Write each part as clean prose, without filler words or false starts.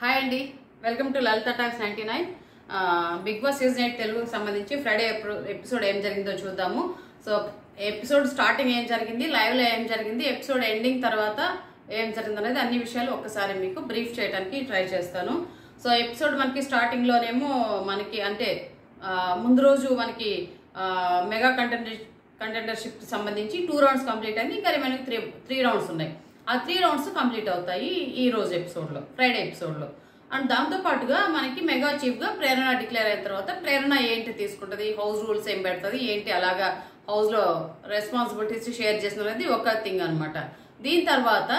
Hi అండి, welcome to Lalitha talks 99. Bigg Boss season 8 తెలుగుకి సంబంధించి ఫ్రైడే ఎపిసోడ్ ఏం జరిగిందో చూద్దాము. సో ఎపిసోడ్ స్టార్టింగ్ ఏం జరిగింది, లైవ్లో ఏం జరిగింది, ఎపిసోడ్ ఎండింగ్ తర్వాత ఏం జరిగింది అనేది అన్ని విషయాలు ఒక్కసారి మీకు బ్రీఫ్ చేయడానికి ట్రై చేస్తాను. సో ఎపిసోడ్ మనకి స్టార్టింగ్లోనేమో మనకి అంటే ముందు రోజు మనకి మెగా కంటెండర్షిప్ సంబంధించి 2 రౌండ్స్ కంప్లీట్ అయింది. ఇంకా మనకి త్రీ రౌండ్స్ ఉన్నాయి. ఆ 3 రౌండ్స్ కంప్లీట్ అవుతాయి ఈ రోజు ఎపిసోడ్లో, ఫ్రైడే ఎపిసోడ్లో. అండ్ దాంతోపాటుగా మనకి మెగా చీఫ్గా ప్రేరణ డిక్లేర్ అయిన తర్వాత ప్రేరణ ఏంటి తీసుకుంటుంది, హౌస్ రూల్స్ ఏం పెడుతుంది, ఏంటి అలాగా హౌస్లో రెస్పాన్సిబిలిటీస్ షేర్ చేసినది ఒక థింగ్ అనమాట. దీని తర్వాత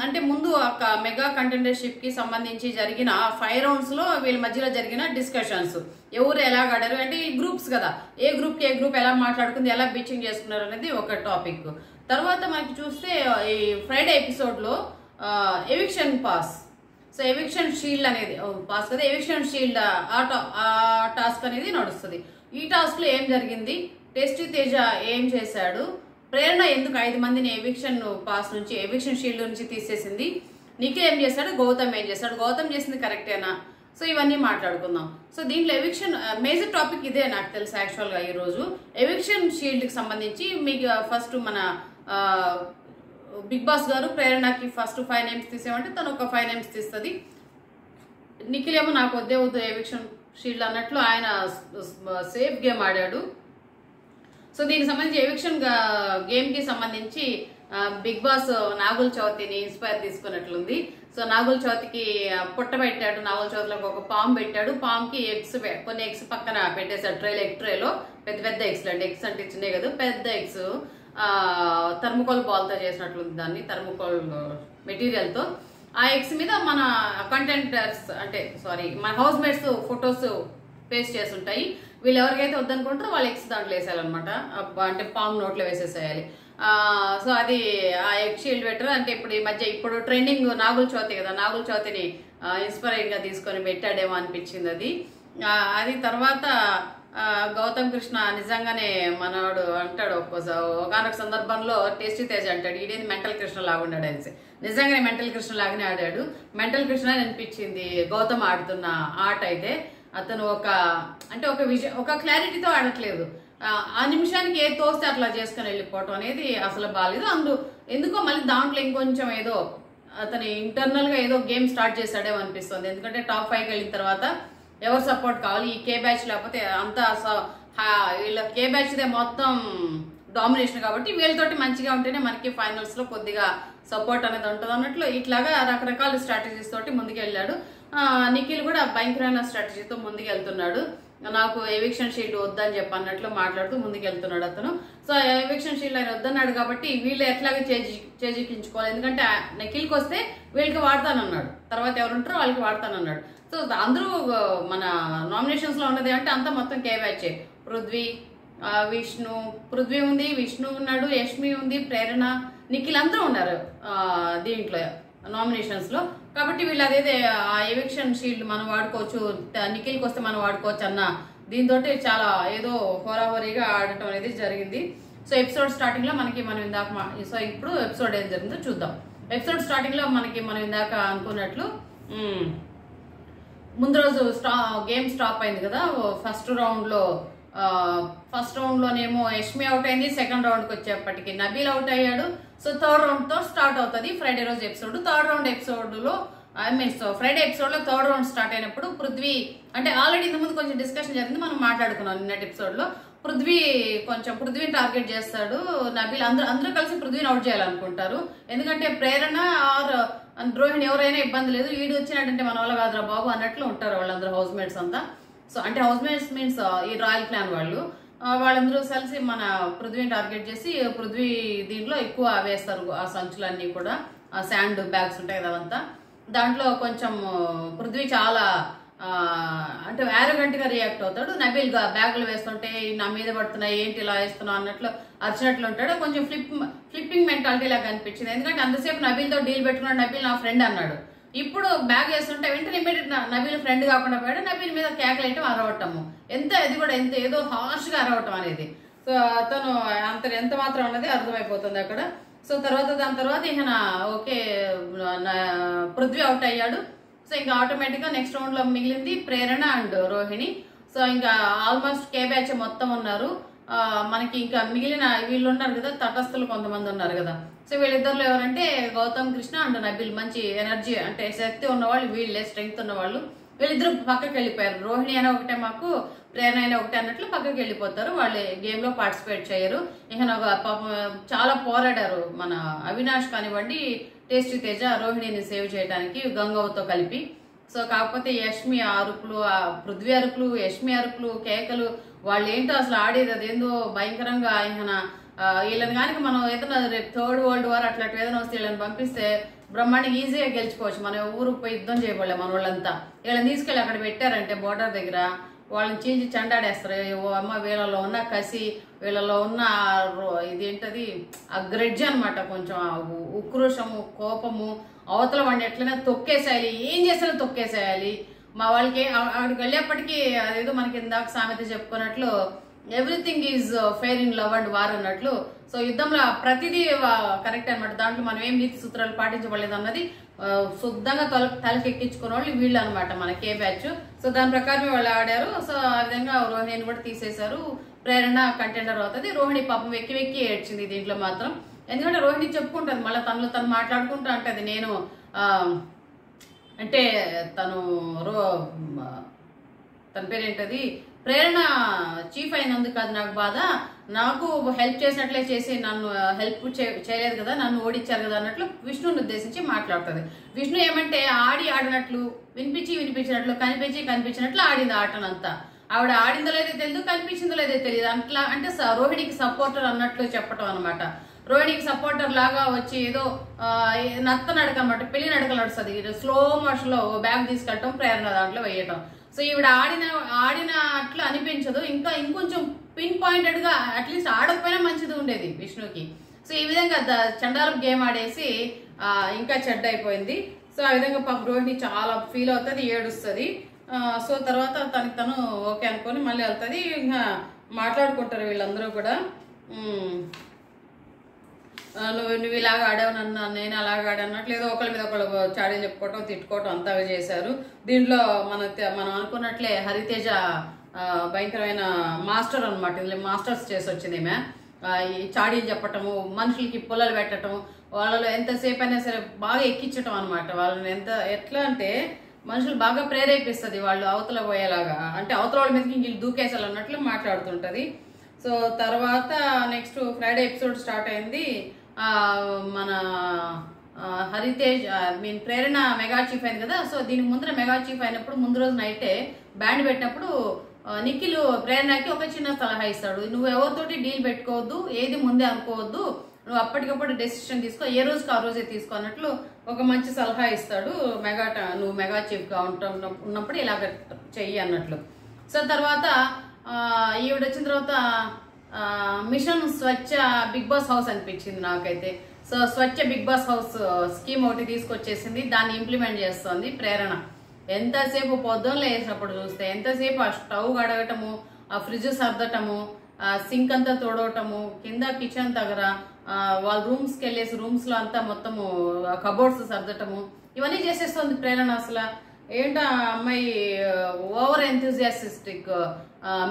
అంటే ముందు ఒక మెగా కంటెండర్షిప్కి సంబంధించి జరిగిన 5 రౌండ్స్లో వీళ్ళ మధ్యలో జరిగిన డిస్కషన్స్, ఎవరు ఎలా ఆడారు అంటే ఈ గ్రూప్స్ కదా, ఏ గ్రూప్కి ఏ గ్రూప్ ఎలా మాట్లాడుకుంది, ఎలా బీచింగ్ చేసుకున్నారు అనేది ఒక టాపిక్. తర్వాత మనకి చూస్తే ఈ ఫ్రైడే ఎపిసోడ్లో eviction pass, so eviction shield అనేది పాస్ కదా, ఎవిక్షన్ షీల్డ్ ఆ టాస్క్ అనేది నడుస్తుంది. ఈ టాస్క్లో ఏం జరిగింది, టేస్టీ తేజ ఏం చేశాడు, ప్రేరణ ఎందుకు 5 మందిని ఎవిక్షన్ పాస్ నుంచి ఎవిక్షన్ షీల్డ్ నుంచి తీసేసింది, నిఖిల్ ఏం చేశాడు, గౌతమ్ ఏం చేశాడు, గౌతమ్ చేసింది కరెక్టేనా, సో ఇవన్నీ మాట్లాడుకుందాం. సో దీంట్లో ఎవిక్షన్ మేజర్ టాపిక్ ఇదే నాకు తెలుసు యాక్చువల్గా ఈరోజు. ఎవిక్షన్ షీల్డ్కి సంబంధించి మీకు ఫస్ట్ మన బిగ్ బాస్ గారు ప్రేరణకి ఫస్ట్ 5 నేమ్స్ తీసేమంటే తను ఒక 5 నేమ్స్ తీస్తుంది. నిఖిల్ ఏమో నాకు వద్దే వద్దు ఎవిక్షన్ షీల్డ్ అన్నట్లు ఆయన సేఫ్ గేమ్ ఆడాడు. సో దీనికి సంబంధించి ఎవిక్షన్ గేమ్కి సంబంధించి బిగ్ బాస్ నాగుల చవితిని ఇన్స్పైర్ తీసుకున్నట్లుంది. సో నాగుల చవితికి పుట్ట పెట్టాడు, నాగుల చవితిలోకి ఒక పాము పెట్టాడు, పాముకి కొన్ని ఎగ్స్ పక్కన పెట్టేశాడు, ట్రేలో పెద్ద పెద్ద ఎగ్స్ అండి, ఎగ్స్ అంటే చిన్నవి కదా, పెద్ద ఎగ్స్ థర్మోకోల్ బాల్తో చేసినట్లుంది, దాన్ని థర్మోకోల్ మెటీరియల్తో. ఆ ఎగ్స్ మీద మన కంటెంటర్స్ అంటే మన హౌస్ మేట్స్ ఫొటోస్ పేస్ట్ చేసి ఉంటాయి. వీళ్ళు ఎవరికైతే వద్దనుకుంటారో వాళ్ళ ఎగ్స్ దాంట్లో వేసేయాలన్నమాట, అంటే పాము నోట్లో వేసేసేయాలి. సో అది ఆ ఎగ్ షీల్డ్ పెట్టరు అంటే ఇప్పుడు ట్రెండింగ్ నాగుల చవితి కదా, నాగుల చవితిని ఇన్స్పైరింగ్ గా తీసుకొని పెట్టాడేమో అనిపించింది అది. అది తర్వాత గౌతమ్ కృష్ణ నిజంగానే మనవాడు అంటాడు, ఒకనొక సందర్భంలో టేస్టీ తేజ్ అంటాడు, ఈడేది మెంటల్ కృష్ణ లాగా ఉన్నాడు అనేసి. నిజంగానే మెంటల్ కృష్ణ లాగానే ఆడాడు, మెంటల్ కృష్ణ అనిపించింది గౌతమ్ ఆడుతున్న ఆట అయితే. అతను ఒక క్లారిటీతో ఆడట్లేదు, ఆ నిమిషానికి ఏ తోస్తే అట్లా చేసుకుని వెళ్ళిపోవటం అనేది అసలు బాగాలేదు. ఎందుకో మళ్ళీ దాంట్లో ఇంకొంచెం ఏదో అతని ఇంటర్నల్ గా ఏదో గేమ్ స్టార్ట్ చేశాడేమో అనిపిస్తుంది. ఎందుకంటే టాప్ 5కి వెళ్ళిన తర్వాత ఎవరు సపోర్ట్ కావాలి, ఈ కే బ్యాచ్ లేకపోతే అంతా వీళ్ళ కే బ్యాచ్ దే మొత్తం డామినేషన్ కాబట్టి వీళ్ళతోటి మంచిగా ఉంటేనే మనకి ఫైనల్స్ లో కొద్దిగా సపోర్ట్ అనేది ఉంటుంది అన్నట్లు ఇట్లాగా రకరకాల స్ట్రాటజీస్ తోటి ముందుకు వెళ్ళాడు. నిఖిల్ కూడా భయంకరమైన స్ట్రాటజీతో ముందుకు వెళ్తున్నాడు, నాకు ఎవిక్షన్ షీల్డ్ వద్దని చెప్పన్నట్లు మాట్లాడుతూ ముందుకు వెళ్తున్నాడు అతను. సో ఎవిక్షన్ షీల్డ్ ఆయన వద్దన్నాడు కాబట్టి వీళ్ళు ఎట్లాగే చేజిక్కించుకోవాలి, ఎందుకంటే నిఖిల్కి వస్తే వీళ్ళకి వాడతానన్నాడు, తర్వాత ఎవరుంటారో వాళ్ళకి వాడతానన్నాడు. సో అందరూ మన నామినేషన్స్ లో ఉన్నది అంటే అంతా మొత్తం కే బ్యాచే, పృథ్వీ ఉంది, విష్ణు ఉన్నాడు, యష్మి ఉంది, ప్రేరణ, నిఖిల్ అందరూ ఉన్నారు దీంట్లో నామినేషన్స్ లో. కాబట్టి వీళ్ళు అదేదే ఆ ఎవిక్షన్ షీల్డ్ మనం వాడుకోవచ్చు, నిఖిల్కి వస్తే మనం వాడుకోవచ్చు అన్న దీంతో చాలా ఏదో హోరాహోరీగా ఆడటం అనేది జరిగింది. సో ఎపిసోడ్ స్టార్టింగ్ లో మనం ఇందాక సో ఇప్పుడు ఎపిసోడ్ ఏం జరిగిందో చూద్దాం. ఎపిసోడ్ స్టార్టింగ్ లో మనం ఇందాక అనుకున్నట్లు ముందు రోజు గేమ్ స్టాప్ అయింది కదా. ఫస్ట్ రౌండ్ లోనేమో యష్మి అవుట్ అయింది, సెకండ్ రౌండ్ కి వచ్చేప్పటికి నబీల్ అవుట్ అయ్యాడు. సో థర్డ్ రౌండ్ తో స్టార్ట్ అవుతుంది ఫ్రైడే రోజు ఎపిసోడ్. థర్డ్ రౌండ్ ఎపిసోడ్ లో ఫ్రైడే ఎపిసోడ్ లో థర్డ్ రౌండ్ స్టార్ట్ అయినప్పుడు పృథ్వీ అంటే ఆల్రెడీ ఇంత ముందు కొంచెం డిస్కషన్ జరిగింది, మనం మాట్లాడుకున్నాం నిన్నటి ఎపిసోడ్ లో. పృథ్వీని టార్గెట్ చేస్తాడు నబీల్, అందరూ కలిసి పృథ్వీని అవుట్ చేయాలనుకుంటారు. ఎందుకంటే ప్రేరణ ఆర్ రోహిణి ఎవరైనా ఇబ్బంది లేదు, వీడు వచ్చినట్టంటే మన వల్ల కాదురా బాబు అన్నట్లు ఉంటారు వాళ్ళందరూ హౌస్ మేట్స్ అంతా. సో అంటే హౌస్ మేట్స్ మీన్స్ ఈ రాయల్ క్లాన్ వాళ్ళందరూ కలిసి మన పృథ్వీని టార్గెట్ చేసి పృథ్వీ దీంట్లో ఎక్కువ వేస్తారు, ఆ సంచులన్నీ కూడా ఆ శాండ్ బ్యాగ్స్ ఉంటాయి కదా అవంతా. దాంట్లో కొంచెం పృథ్వీ చాలా అంటే యారోగెంట్ గా రియాక్ట్ అవుతాడు. నబీల్ బ్యాగులు వేస్తుంటే నా మీద పడుతున్నాయి, ఏంటి ఇలా వేస్తున్నావు అన్నట్లు అరిచినట్లు ఉంటాడు. కొంచెం ఫ్లిప్పింగ్ మెంటాలిటీ లాగా అనిపించింది, ఎందుకంటే అంతసేపు నబీల్తో డీల్ పెట్టుకున్నాడు, నబీల్ నా ఫ్రెండ్ అన్నాడు. ఇప్పుడు బ్యాగ్ వేస్తుంటే వెంటనే ఇమీడియట్ నబీల్ ఫ్రెండ్ కాకుండా పోయాడు, నబీల్ మీద కేకలేయటం, అరవటము, అది కూడా ఏదో హార్ష్ గా అరవటం అనేది. సో అతను ఎంత మాత్రం అన్నది అర్థమైపోతుంది అక్కడ. సో దాని తర్వాత ఈయన ఓకే పృథ్వీ అవుట్ అయ్యాడు. సో సో ఇంకా ఆటోమేటిక్ గా నెక్స్ట్ రౌండ్ లో మిగిలింది ప్రేరణ అండ్ రోహిణి. సో ఇంకా ఆల్మోస్ట్ కే బ్యాచ్ మొత్తం ఉన్నారు. మనకి ఇంకా మిగిలిన వీళ్ళు ఉన్నారు కదా, తటస్థులు కొంతమంది ఉన్నారు కదా. సో వీళ్ళిద్దరు ఎవరంటే గౌతమ్ కృష్ణ అండ్ నబిల్. మంచి ఎనర్జీ అంటే శక్తి ఉన్నవాళ్ళు వీళ్ళే, స్ట్రెంగ్త్ ఉన్నవాళ్ళు. వీళ్ళిద్దరు పక్కకి వెళ్ళిపోయారు. రోహిణి అయినా ఒకటే మాకు, ప్రేరణ అయినా ఒకటే అన్నట్లు పక్కకి వెళ్ళిపోతారు. వాళ్ళు గేమ్ లో పార్టిసిపేట్ చేయరు. ఇక పాపం చాలా పోరాడారు మన అవినాష్ కానివ్వండి, టేస్టీ తేజ రోహిణిని సేవ్ చేయడానికి గంగవ్వతో కలిపి. సో కాకపోతే యష్మి అరుపులు, పృథ్వీ అరుపులు, యష్మి అరుపులు, కేకలు, వాళ్ళు ఏంటో అసలు ఆడేది అదేందో భయంకరంగా. ఆయన వీళ్ళని కనుక మనం ఏదైనా రేపు థర్డ్ వరల్డ్ వార్ అట్లాంటి ఏదైనా వస్తే వీళ్ళని పంపిస్తే బ్రహ్మాండంగా ఈజీగా గెలుచుకోవచ్చు. మన ఊరికి పోయి యుద్ధం చేయబడలే మన వాళ్ళంతా. వీళ్ళని తీసుకెళ్ళి అక్కడ పెట్టారంటే బోర్డర్ దగ్గర వాళ్ళని చీల్చి చెండాడేస్తారు. అమ్మ వీళ్ళలో ఉన్న కసి, వీళ్ళలో ఉన్న ఇదేంటది ఆ గ్రెడ్జ్ అనమాట, కొంచెం ఉక్రోషము, కోపము, అవతల వాడిని ఎట్లయినా తొక్కేసేయాలి, ఏం చేసినా తొక్కేసేయాలి. మా వాళ్ళకి అక్కడికి వెళ్ళేప్పటికీ అదేదో మనకి ఇందాక సామెత చెప్పుకున్నట్లు everything is fair in love and war అన్నట్లు. సో యుద్ధంలో ప్రతిదీ కరెక్ట్ అనమాట. దాంట్లో మనం ఏం నీతి సూత్రాలు పాటించబడలేదు అన్నది శుద్ధంగా తలకెక్కించుకున్న వాళ్ళు వీళ్ళు అనమాట మన కే బ్యాచ్. సో దాని ప్రకారమే వాళ్ళు ఆడారు. సో ఆ విధంగా రోహిణిని కూడా తీసేశారు. ప్రేరణ కంటెండర్ అవుతుంది. రోహిణి పాపం వెక్కి వెక్కి ఏడ్చింది దీంట్లో మాత్రం. ఎందుకంటే రోహిణి చెప్పుకుంటుంది, మళ్ళీ తను మాట్లాడుకుంటూ అంటది, నేను అంటే తన పేరేంటది, ప్రేరణ చీఫ్ అయినందుకు కాదు నాకు బాధ, నాకు హెల్ప్ చేసినట్లే చేసి నన్ను హెల్ప్ చేయలేదు కదా, నన్ను ఓడించారు కదా అన్నట్లు విష్ణుని ఉద్దేశించి మాట్లాడుతుంది. విష్ణు ఏమంటే ఆడినట్లు, వినిపించినట్లు, కనిపించినట్లు ఆడింది ఆటనంతా. ఆవిడ ఆడిందో లేదో తెలియదు, కనిపించిందో లేదో తెలియదు. అట్లా అంటే రోహిణికి సపోర్టర్ అన్నట్లు చెప్పటం అనమాట. రోహిణికి సపోర్టర్ లాగా వచ్చి ఏదో నత్త నడక అనమాట, పెళ్లి నడకలు నడుస్తుంది. స్లో మోషన్ లో బ్యాగ్ తీసుకెళ్ళటం, ప్రేరణ దాంట్లో వేయటం. సో ఈవిడ ఆడినట్లు అనిపించదు. ఇంకొంచెం పిన్ పాయింటెడ్ గా అట్లీస్ట్ ఆడకపోయినా మంచిది ఉండేది విష్ణుకి. సో ఈ విధంగా చండాలపు గేమ్ ఆడేసి ఇంకా చెడ్డ అయిపోయింది. సో ఆ విధంగా పాప రోహిణి చాలా ఫీల్ అవుతుంది, ఏడుస్తుంది. సో తర్వాత తను ఓకే అనుకొని మళ్ళీ వెళ్తుంది. ఇంకా మాట్లాడుకుంటారు వీళ్ళందరూ కూడా, నువ్వు ఇలాగ ఆడావు, నేను అలాగ ఆడన్నట్లు ఏదో ఒకరి మీద ఒకళ్ళు చాడీలు చెప్పుకోవటం, తిట్టుకోవటం అంతా చేశారు. దీంట్లో మనం అనుకున్నట్లే హరితేజ భయంకరమైన మాస్టర్ అనమాట. ఇందులో మాస్టర్స్ చేసి వచ్చింది ఈమె. ఈ చాడీలు చెప్పటము, మనుషులకి పొలాలు పెట్టడం, వాళ్ళలో ఎంతసేపు అయినా సరే బాగా ఎక్కించటం అనమాట. వాళ్ళని ఎట్లా అంటే మనుషులు బాగా ప్రేరేపిస్తుంది వాళ్ళు అవతల పోయేలాగా, అంటే అవతల వాళ్ళ మీదకి ఇంక దూకేసాలి అన్నట్లు మాట్లాడుతుంటది. సో తర్వాత నెక్స్ట్ ఫ్రైడే ఎపిసోడ్ స్టార్ట్ అయింది. మన హరితేజ్ ప్రేరణ మెగా చీఫ్ అయింది కదా. సో దీనికి ముందర మెగా చీఫ్ అయినప్పుడు ముందు రోజు నైటే బ్యాండ్ పెట్టినప్పుడు నిఖిల్ ప్రేరణకి ఒక చిన్న సలహా ఇస్తాడు, నువ్వు ఎవరితోటి డీల్ పెట్టుకోవద్దు, ఏది ముందే అనుకోవద్దు, నువ్వు అప్పటికప్పుడు డెసిషన్ తీసుకో, ఏ రోజుకి ఆ రోజే తీసుకో అన్నట్లు ఒక మంచి సలహా ఇస్తాడు. నువ్వు మెగా చీఫ్ గా ఉన్నప్పుడు ఇలాగ చెయ్యి అన్నట్లు. సో తర్వాత ఈవిడ వచ్చిన తర్వాత మిషన్ స్వచ్ఛ బిగ్ బాస్ హౌస్ అనిపించింది నాకైతే. సో స్వచ్ఛ బిగ్ బాస్ హౌస్ స్కీమ్ ఒకటి తీసుకొచ్చేసింది, దాన్ని ఇంప్లిమెంట్ చేస్తుంది ప్రేరణ. ఎంతసేపు పొద్దున్నలో వేసినప్పుడు చూస్తే ఎంతసేపు ఆ స్టవ్ కడగటము, ఆ ఫ్రిడ్జ్ సర్దటము, సింక్ అంతా తోడవటము, కింద కిచెన్ దగ్గర వాళ్ళ రూమ్స్కి వెళ్ళేసి రూమ్స్ లో అంతా మొత్తము కబోర్డ్స్ సర్దటము, ఇవన్నీ చేసేస్తుంది ప్రేరణ. అసలు ఏంటో అమ్మాయి ఓవర్ ఎంతూజియాస్టిక్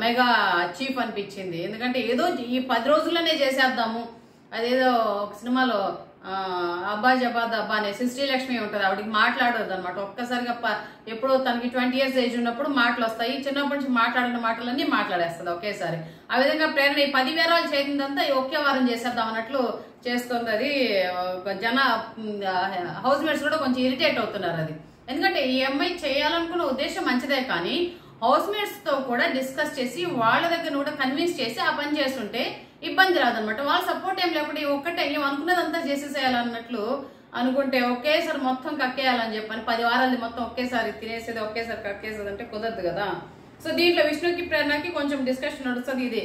మెగా చీఫ్ అనిపించింది. ఎందుకంటే ఏదో ఈ 10 రోజుల్లోనే చేసేద్దాము, అదేదో ఒక సినిమాలో అబ్బా జబాద్ అబ్బా అనేసి శ్రీలక్ష్మి ఉంటుంది, ఆవిడకి మాట్లాడదు అనమాట. ఒక్కసారిగా ఎప్పుడో తనకి 20 years ఏజ్ ఉన్నప్పుడు మాటలు వస్తాయి, చిన్నప్పటి నుంచి మాట్లాడిన మాటలన్నీ మాట్లాడేస్తుంది ఒకేసారి. ఆ విధంగా ప్రేరణ ఈ 10 వారాలు చేసిందంతా ఒకే వారం చేసేద్దాం అన్నట్లు చేస్తుంది. అది హౌస్ మేట్స్ కూడా కొంచెం ఇరిటేట్ అవుతున్నారు అది. ఎందుకంటే ఈ అమ్మాయి చేయాలనుకున్న ఉద్దేశం మంచిదే, కానీ హౌస్ మేట్స్ తో కూడా డిస్కస్ చేసి వాళ్ళ దగ్గర కూడా కన్విన్స్ చేసి ఆ పని చేస్తుంటే ఇబ్బంది రాదనమాట. వాళ్ళ సపోర్ట్ ఏం లేకుండా ఒక్కటే ఏం అనుకున్నదంతా చేసేసేయాలన్నట్లు అనుకుంటే ఒకేసారి మొత్తం కక్కేయాలని చెప్పని 10 వారాలు మొత్తం ఒకేసారి తినేసేది, ఒకేసారి కక్కేసేది అంటే కుదరదు కదా. సో దీంట్లో విష్ణుకి ప్రేరణకి కొంచెం డిస్కషన్ నడుస్తుంది. ఇది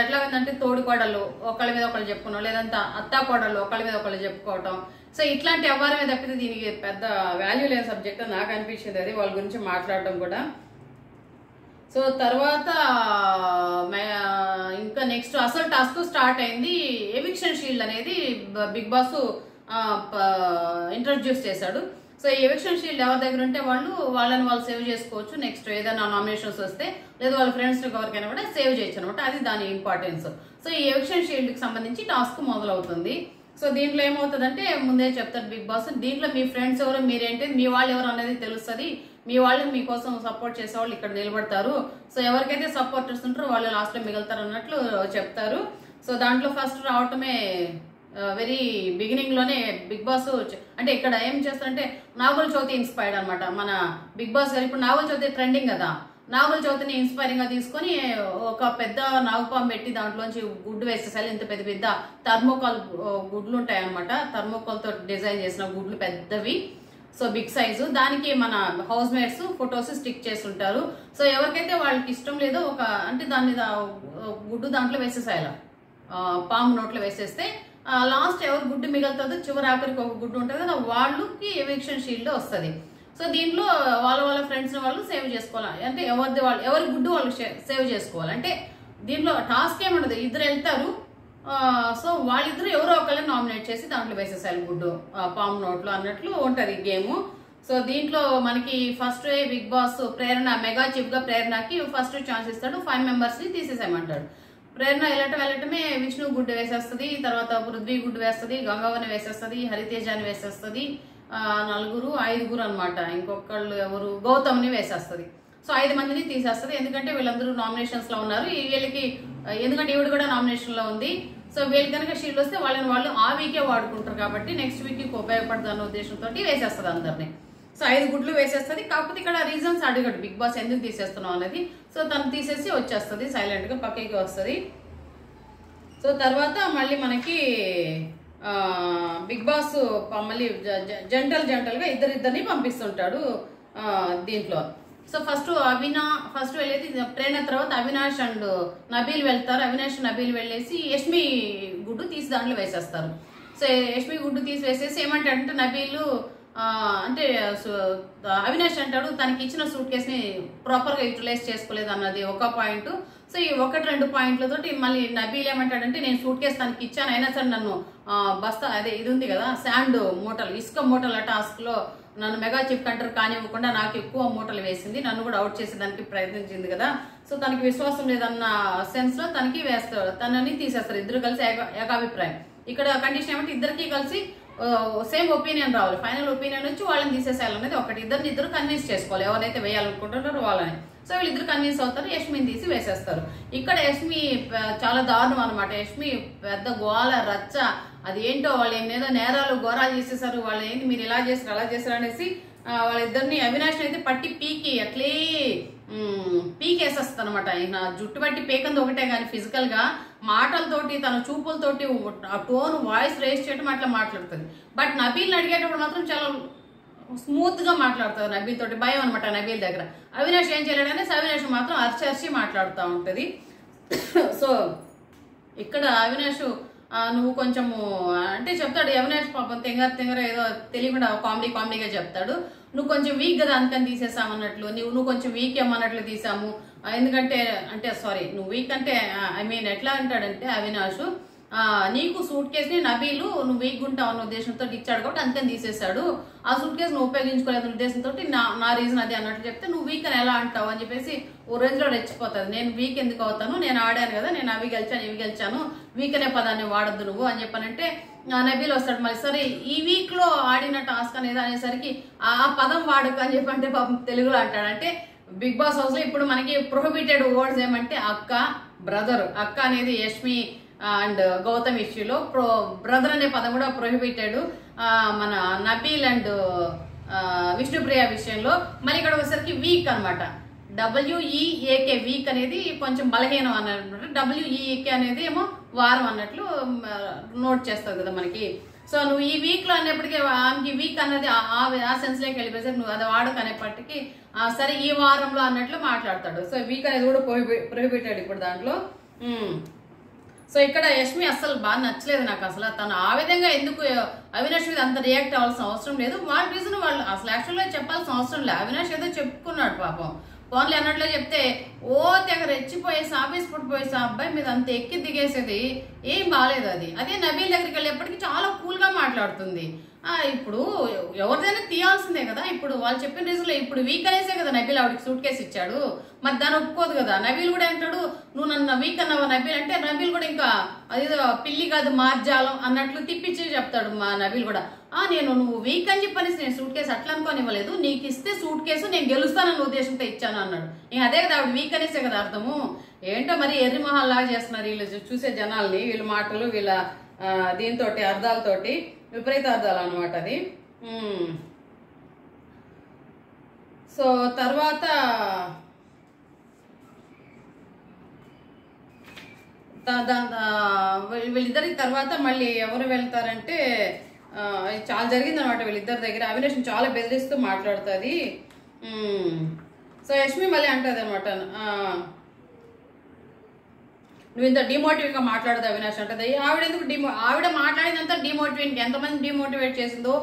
ఎట్లా ఉందంటే తోడు కోడళ్ళు ఒకళ్ళ మీద ఒకళ్ళు చెప్పుకున్నాం, లేదంతా అత్తా కోడళ్ళు ఒకళ్ళ మీద ఒకళ్ళు చెప్పుకోవటం. సో ఇట్లాంటి వ్యవహారమే తప్పితే దీనికి పెద్ద వాల్యూ లేని సబ్జెక్ట్ నాకు అనిపించింది అది, వాళ్ళ గురించి మాట్లాడటం కూడా. సో తర్వాత ఇంకా నెక్స్ట్ అసలు టాస్క్ స్టార్ట్ అయింది. ఎవిక్షన్ షీల్డ్ అనేది బిగ్ బాస్ ఇంట్రడ్యూస్ చేశాడు. సో ఈ ఎవిక్షన్ షీల్డ్ ఎవరి దగ్గర ఉంటే వాళ్ళని వాళ్ళు సేవ్ చేసుకోవచ్చు. నెక్స్ట్ ఏదైనా నామినేషన్స్ వస్తే లేదా వాళ్ళ ఫ్రెండ్స్ ఎవరికైనా కూడా సేవ్ చేయొచ్చు అనమాట. అది దాని ఇంపార్టెన్స్. సో ఈ ఎవిక్షన్ షీల్డ్ కి సంబంధించి టాస్క్ మొదలవుతుంది. సో దీంట్లో ఏమవుతుందంటే ముందే చెప్తారు బిగ్ బాస్, దీంట్లో మీ ఫ్రెండ్స్ ఎవరు, మీరేంటి, మీ వాళ్ళు ఎవరు అనేది తెలుస్తుంది. మీ వాళ్ళు మీకోసం సపోర్ట్ చేసే వాళ్ళు ఇక్కడ నిలబడతారు. సో ఎవరికైతే సపోర్టర్స్ ఉంటారో వాళ్ళు లాస్ట్ లో మిగులుతారు అన్నట్లు చెప్తారు. సో దాంట్లో ఫస్ట్ రావటమే వెరీ బిగినింగ్ లోనే బిగ్ బాస్ అంటే ఇక్కడ ఏం చేస్తారంటే నాగుల చవితి ఇన్స్పైర్డ్ అనమాట. మన బిగ్ బాస్ గారు ఇప్పుడు నాగుల చవితి ట్రెండింగ్ కదా, నాగుల చవితిని ఇన్స్పైరింగ్ గా తీసుకొని ఒక పెద్ద నాగుపాము పెట్టి దాంట్లోంచి గుడ్డు వేసేసారి. ఇంత పెద్ద పెద్ద థర్మోకాల్ గుడ్లు ఉంటాయి అనమాట. థర్మోకాల్ తో డిజైన్ చేసిన గుడ్లు పెద్దవి. So big size. దానికి మన హౌస్ మేట్స్ ఫొటోస్ స్టిక్ చేస్తుంటారు. సో ఎవరికైతే వాళ్ళకి ఇష్టం లేదో ఒక అంటే దాని గుడ్డు దాంట్లో వేసేసాయి, పాము నోట్లో వేసేస్తే లాస్ట్ ఎవరు గుడ్డు మిగులుతుందో చివరి ఆఖరికి ఒక గుడ్డు ఉంటుంది కదా, వాళ్ళకి ఎవిక్షన్ షీల్డ్ వస్తుంది. సో దీంట్లో వాళ్ళ ఫ్రెండ్స్ వాళ్ళు సేవ్ చేసుకోవాలి. అంటే ఎవరి గుడ్డు వాళ్ళు సేవ్ చేసుకోవాలి. అంటే దీంట్లో టాస్క్ ఏముండదు, ఇద్దరు వెళ్తారు. సో వాళ్ళిద్దరు ఎవరో ఒకళ్ళని నామినేట్ చేసి దాంట్లో వేసేసారు గుడ్డు పాము నోట్లో అన్నట్లు ఉంటది గేమ్. సో దీంట్లో మనకి ఫస్ట్ బిగ్ బాస్ ప్రేరణ మెగా చీఫ్ గా ప్రేరణకి ఫస్ట్ ఛాన్స్ ఇస్తాడు. 5 మెంబర్స్ ని తీసేసేయమంటాడు. ప్రేరణ వెళ్ళటమే విష్ణు గుడ్డు వేసేస్తుంది, తర్వాత పృథ్వీ గుడ్డు వేస్తుంది, గంగావని వేసేస్తుంది, హరితేజాని వేసేస్తుంది. 5 అనమాట. ఇంకొకళ్ళు ఎవరు గౌతమ్ని వేసేస్తుంది. సో 5 మందిని తీసేస్తుంది. ఎందుకంటే వీళ్ళందరూ నామినేషన్స్ లో ఉన్నారు. వీళ్ళకి ఎందుకంటే ఈవిడ కూడా నామినేషన్ లో ఉంది. సో వీళ్ళు కనుక షీల్డ్ వస్తే వాళ్ళు ఆ వీకే వాడుకుంటారు కాబట్టి నెక్స్ట్ వీక్ కి ఉపయోగపడుతుంది అన్న ఉద్దేశంతో వేసేస్తుంది అందరినీ. సో 5 గుడ్లు వేసేస్తుంది. కాకపోతే ఇక్కడ రీజన్స్ అడిగాడు బిగ్ బాస్ ఎందుకు తీసేస్తున్నావు అనేది. సో తను తీసేసి వచ్చేస్తుంది, సైలెంట్ గా పక్కకి వస్తుంది. సో తర్వాత మళ్ళీ మనకి బిగ్ బాస్ మళ్ళీ జంటల్ గా ఇద్దరిని పంపిస్తుంటాడు దీంట్లో. సో ఫస్ట్ వెళ్ళేది ప్రేరణ, తర్వాత అవినాష్ అండ్ నబీల్ వెళ్తారు. అవినాష్ నబీల్ వెళ్ళేసి యష్మి గుడ్డు తీసి దాంట్లో వేసేస్తారు. సో యష్మి గుడ్డు తీసి వేసేసి ఏమంటాడంటే నబీలు అంటే అవినాష్ అంటాడు తనకి ఇచ్చిన సూట్ కేస్ ని ప్రాపర్ గా యూటిలైజ్ చేసుకోలేదు అన్నది ఒక పాయింట్. సో ఈ 1-2 పాయింట్లతోటి మళ్ళీ నబీల్ ఏమంటాడంటే నేను సూట్ కేసు తనకి ఇచ్చాను, అయినా సరే నన్ను బస్తా అదే ఇది ఉంది కదా శాండ్ మూటలు ఇసుక మూటల టాస్క్ లో నన్ను మెగా చీఫ్ కంటర్ కానివ్వకుండా నాకు ఎక్కువ మూటలు వేసింది, నన్ను కూడా అవుట్ చేసేదానికి ప్రయత్నించింది కదా. సో తనకి విశ్వాసం లేదన్న సెన్స్ లో తనకి వేస్తారు, తనని తీసేస్తారు. ఇద్దరు కలిసి ఏకాభిప్రాయం. ఇక్కడ కండిషన్ ఏమంటే ఇద్దరికి కలిసి సేమ్ ఒపీనియన్ రావాలి. ఫైనల్ ఒపీనియన్ వచ్చి వాళ్ళని తీసేసేయాలనేది ఒకటి. ఇద్దరు కన్విన్స్ చేసుకోవాలి ఎవరైతే వేయాలనుకుంటారో వాళ్ళని. సో వీళ్ళిద్దరు కన్విన్స్ అవుతారు, యష్మిని తీసి వేసేస్తారు. ఇక్కడ యష్మి చాలా దారుణం అనమాట. యష్మి పెద్ద గోల రచ్చ, అది ఏంటో వాళ్ళు ఏదో నేరాలు ఘోరాలు చేసేసారు, వాళ్ళు ఏంటి మీరు ఇలా చేస్తారు అలా చేస్తారు అనేసి వాళ్ళిద్దరిని అవినాష్ అయితే పట్టి అట్లే పీకేసేస్తుంది అనమాట. ఆయన జుట్టు పట్టి పేకంది ఒకటే కానీ ఫిజికల్ గా మాటలతోటి తన చూపులతోటి ఆ టోన్ వాయిస్ రేస్ చేయడం అట్లా మాట్లాడుతుంది. బట్ నబీల్ అడిగేటప్పుడు మాత్రం చాలా స్మూత్ గా మాట్లాడుతుంది. నబీల్ తోటి భయం అనమాట నబీల్ దగ్గర. అవినాష్ ఏం చేయలేడనే అవినాష్ మాత్రం అరిచి మాట్లాడుతూ ఉంటది. సో ఇక్కడ అవినాష్ నువ్వు కొంచెము అంటే చెప్తాడు అవినాష్ పాపం తెంగర ఏదో తెలియకుండా కామెడీగా చెప్తాడు. నువ్వు కొంచెం వీక్ కదా అందుకని తీసేసాము అన్నట్లు, నువ్వు కొంచెం వీక్ ఏమన్నట్లు తీసాము. ఎందుకంటే నువ్వు వీక్ అంటే ఐ మీన్ ఎట్లా అంటాడంటే అవినాష్ నీకు సూట్ కేసు ని నబీలు నువ్వు వీక్ ఉంటావు అన్న ఉద్దేశంతో ఇచ్చాడు కాబట్టి అందుకని తీసేశాడు. ఆ సూట్ కేసు నువ్వు ఉపయోగించుకోలేదు ఉద్దేశంతో నా రీజన్ అది అన్నట్టు చెప్తే నువ్వు వీక్ అని ఎలా అంటావు అని చెప్పేసి ఓ రోజులో రెచ్చిపోతుంది. నేను వీక్ ఎందుకు అవుతాను, నేను ఆడాను కదా, నేను అవి గెలిచాను వీక్ అనే పదాన్ని వాడద్దు నువ్వు అని చెప్పానంటే నబీల్ వస్తాడు. మరి సరే ఈ వీక్ లో ఆడిన టాస్క్ అనేది అనేసరికి ఆ పదం వాడుక అని చెప్పంటే పాపం తెలుగులో అంటాడు. అంటే బిగ్ బాస్ హౌస్ లో ఇప్పుడు మనకి ప్రొహిబిటెడ్ వర్డ్స్ ఏమంటే అక్క, బ్రదర్. అక్క అనేది యష్మి అండ్ గౌతమ్ ఇష్యూలో బ్రదర్ అనే పదం కూడా ప్రొహిబిటెడ్. మన నబీల్ అండ్ విష్ణుప్రియ విషయంలో మళ్ళీ ఇక్కడ వచ్చేసరికి వీక్ అనమాట. WEAK వీక్ అనేది కొంచెం బలహీనం అన్నట్టు, WEAK అనేది ఏమో వారం అన్నట్లు నోట్ చేస్తుంది కదా మనకి. సో నువ్వు ఈ వీక్ లో అనేప్పటికీ ఆమెకి వీక్ అన్నది ఆ సెన్స్ లోకి వెళ్ళిపోయి నువ్వు అది వాడకు అనేప్పటికీ సరే ఈ వారంలో అన్నట్లు మాట్లాడతాడు. సో వీక్ అనేది కూడా ప్రొహిబిటెడ్ ఇప్పుడు దాంట్లో. సో ఇక్కడ యష్మి అసలు బాగా నచ్చలేదు నాకు. అసలు తను ఆ విధంగా ఎందుకు అవినాష్ మీద అంత రియాక్ట్ అవ్వాల్సిన అవసరం లేదు. వాళ్ళ రీజన్ వాళ్ళు అసలు యాక్చువల్గా చెప్పాల్సిన అవసరం లేదు. అవినాష్ ఏదో చెప్పుకున్నాడు పాపం, ఫోన్లు అన్నట్లో చెప్తే తెగ రెచ్చిపోయేసి ఆఫీస్ పుట్టిపోయేసి ఆ అబ్బాయి మీద అంత ఎక్కి దిగేసేది ఏం బాగాలేదు. అదే నబీల్ దగ్గరికి వెళ్ళేప్పటికీ చాలా కూల్ గా మాట్లాడుతుంది. ఇప్పుడు ఎవరిదైనా తీయాల్సిందే కదా. ఇప్పుడు వాళ్ళు చెప్పిన రీజన్లో ఇప్పుడు వీక్ అనేసే కదా నబీల్ ఆవిడకి సూట్ కేసు ఇచ్చాడు. మరి దాన్ని ఒప్పుకోదు కదా. నబీల్ కూడా అంటాడు నువ్వు నన్ను వీక్ అన్నావు నబీల్ అంటే, నబీల్ కూడా ఇంకా అదేదో పిల్లి కాదు మార్జాలం అన్నట్లు తిప్పించి చెప్తాడు మా నబీల్ కూడా. నువ్వు వీక్ అని చెప్పనేసి నేను సూట్ కేసు అట్లా అనుకోనివ్వలేదు, నీకు ఇస్తే సూట్ కేసు నేను గెలుస్తానన్న ఉద్దేశంతో ఇచ్చాను అన్నాడు. ఇంక అదే కదా ఆవిడ వీక్ అనేసే కదా అర్థము. ఏంటో మరి ఎర్రి మొహాలు లాగా చేస్తున్నారు వీళ్ళు చూసే జనాల్ని, వీళ్ళ మాటలు వీళ్ళ దీంతో అర్థాలతోటి విపరీత అర్థాలు అనమాట అది. సో తర్వాత వీళ్ళిద్దరికి తర్వాత మళ్ళీ ఎవరు వెళ్తారంటే చాలా జరిగింది అనమాట వీళ్ళిద్దరి దగ్గర. అవినాష్ చాలా బెదిరిస్తూ మాట్లాడుతుంది. సో యష్మి మళ్ళీ అంటుంది అనమాట, నువ్వు ఇంత డిమోటివేట్ గా మాట్లాడదు అవినాష్ అంటది. ఆవిడ మాట్లాడినంత డిమోటివేట్, ఎంతమంది డిమోటివేట్ చేసిందో,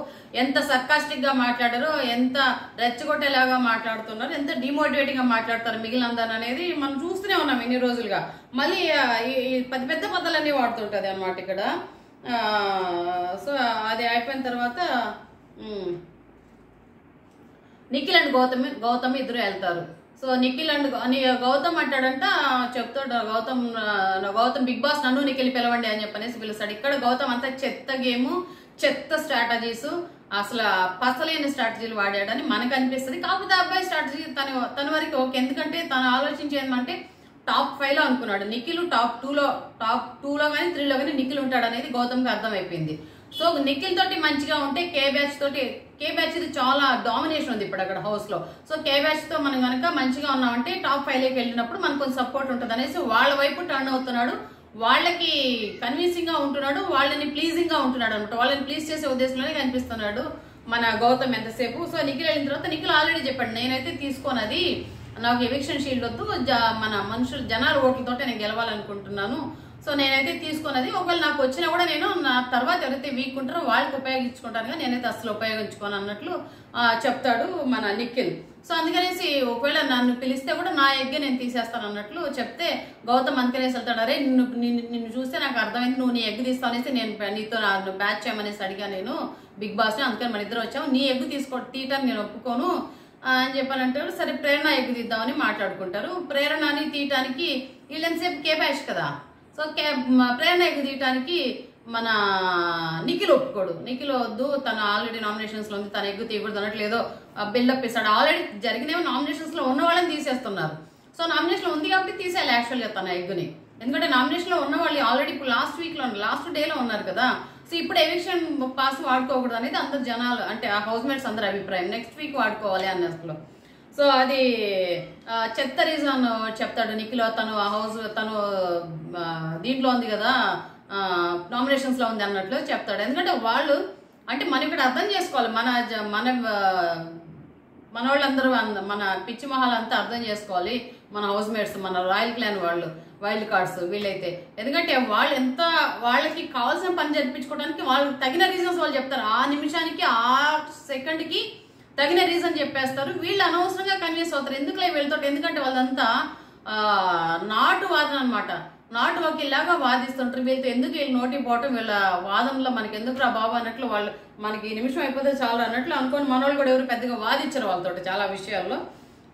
ఎంత సర్కాస్టిక్ గా మాట్లాడారో, ఎంత రెచ్చగొట్టేలాగా మాట్లాడుతున్నారు, ఎంత డిమోటివేటింగ్ గా మాట్లాడతారు మిగిలినందని అనేది మనం చూస్తూనే ఉన్నాం ఇన్ని రోజులుగా. మళ్ళీ ఈ పెద్ద పదాలన్నీ వాడుతుంటది అనమాట ఇక్కడ. సో అది అయిపోయిన తర్వాత నిఖిల్ అండ్ గౌతమ్ ఇద్దరు వెళ్తారు. సో నిఖిల్ అండ్ గౌతమ్ అంటాడంట, చెప్తాడు గౌతమ్ బిగ్ బాస్ నన్ను నిఖిల్ పిలవండి అని చెప్పనేసి పిలుస్తాడు. ఇక్కడ గౌతమ్ అంతా చెత్త గేము, చెత్త స్ట్రాటజీస్, అసలు పసలేని స్ట్రాటజీలు వాడాడని మనకు అనిపిస్తుంది. కాకపోతే అబ్బాయి స్ట్రాటజీ తన వరకు ఓకే, ఎందుకంటే తను ఆలోచించేదంటే టాప్ 5లో అనుకున్నాడు. నిఖిల్ టాప్ 2లో కానీ 3లో కానీ నిఖిల్ ఉంటాడు అనేది గౌతమ్కి అర్థమైపోయింది. సో నిఖిల్ తోటి మంచిగా ఉంటే కే బ్యాచ్ ఇది చాలా డామినేషన్ ఉంది ఇప్పుడు అక్కడ హౌస్ లో. సో కే బ్యాచ్ తో మనం కనుక మంచిగా ఉన్నామంటే టాప్ 5లోకి వెళ్ళినప్పుడు మనకు కొంచెం సపోర్ట్ ఉంటుంది అనేసి వాళ్ళ వైపు టర్న్ అవుతున్నాడు. వాళ్ళకి కన్విన్సింగ్ గా ఉంటున్నాడు, వాళ్ళని ప్లీజింగ్ గా ఉంటున్నాడు అనమాట. వాళ్ళని ప్లీజ్ చేసే ఉద్దేశంలోనే కనిపిస్తున్నాడు మన గౌతమ్ ఎంతసేపు. సో నిఖిల్ వెళ్ళిన తర్వాత నిఖిల్ ఆల్రెడీ చెప్పాడు, నేనైతే తీసుకోనది, నాకు ఎవిక్షన్ షీల్డ్ వద్దు, మన జనాల ఓట్లతోటే నేను గెలవాలనుకుంటున్నాను. సో నేనైతే తీసుకున్నది, ఒకవేళ నాకు వచ్చినా కూడా నేను నా తర్వాత ఎవరైతే వీక్ ఉంటారో వాళ్ళకి ఉపయోగించుకుంటాను, కానీ నేనైతే అసలు ఉపయోగించుకోను అన్నట్లు చెప్తాడు మన నిఖిల్. సో అందుకనేసి ఒకవేళ నన్ను పిలిస్తే కూడా నా ఎగ్గే నేను తీసేస్తాను అన్నట్లు చెప్తే గౌతమ్ అందుకనేసి వెళ్తాడు, అరే నిన్ను చూస్తే నాకు అర్థమైంది, నువ్వు నీ ఎగ్ తీస్తావు అనేసి నేను నీతో బ్యాచ్ చేయమనేసి అడిగా నేను బిగ్ బాస్ని, అందుకని మన ఇద్దరు వచ్చాము, నీ ఎగ్ తీయటానికి నేను ఒప్పుకోను అని చెప్పానంటాడు. సరే ప్రేరణ ఎగ్ తీద్దామని మాట్లాడుకుంటారు. ప్రేరణని తీయటానికి వీళ్ళెంతసేపు కే బ్యాచ్ కదా. సో ప్రేరణ ఎగ్ తీయటానికి మన నిఖిల్ ఒప్పుకోడు. నిఖిల్ వద్దు, తను ఆల్రెడీ నామినేషన్స్ లో ఉంది, తన ఎగ్గు తీయకూడదు అన్నట్లు ఏదో బిల్డప్ ఇస్తాడు. ఆల్రెడీ జరిగినేమో నామినేషన్స్ లో ఉన్న వాళ్ళని తీసేస్తున్నారు. సో నామినేషన్ లో ఉంది కాబట్టి తీసేయాలి యాక్చువల్గా తన ఎగ్గుని, ఎందుకంటే నామినేషన్ లో ఉన్న వాళ్ళు ఆల్రెడీ ఇప్పుడు లాస్ట్ డేలో ఉన్నారు కదా. సో ఇప్పుడు ఎవిక్షన్ పాస్ వాడుకోకూడదు అనేది అందరు జనాలు అంటే ఆ హౌస్ మేట్స్ అందరి అభిప్రాయం, నెక్స్ట్ వీక్ వాడుకోవాలి అన్నట్లు. సో అది చెత్త రీజన్ చెప్తాడు నిఖిల్. తను దీంట్లో ఉంది కదా, నామినేషన్స్ లో ఉంది అన్నట్లు చెప్తాడు. ఎందుకంటే వాళ్ళు అంటే మనం ఇక్కడ అర్థం చేసుకోవాలి, మన వాళ్ళందరూ మన పిచ్చి మొహాలు అంతా అర్థం చేసుకోవాలి, మన హౌస్ మేట్స్, మన రాయల్ క్లాన్ వాళ్ళు, వైల్డ్ కార్డ్స్ వీళ్ళైతే. ఎందుకంటే వాళ్ళకి కావాల్సిన పని జరిపించుకోవడానికి వాళ్ళు తగిన రీజన్స్ వాళ్ళు చెప్తారు, ఆ నిమిషానికి ఆ సెకండ్కి తగిన రీజన్ చెప్పేస్తారు. వీళ్ళు అనవసరంగా కన్విన్స్ అవుతారు, ఎందుకులే వీళ్ళతో, ఎందుకంటే వాళ్ళంతా నాటు వాదన అనమాట, నాటు వకీల్లాగా వాదిస్తుంటారు. వీళ్ళతో ఎందుకు వీళ్ళు నోటి పోవటం, వీళ్ళ వాదనలో మనకి ఎందుకు రా బాబు అన్నట్లు, వాళ్ళు మనకి నిమిషం అయిపోతే చాలు అన్నట్లు అనుకోని మనోళ్ళు కూడా ఎవరు పెద్దగా వాదించరు వాళ్ళతో చాలా విషయాల్లో.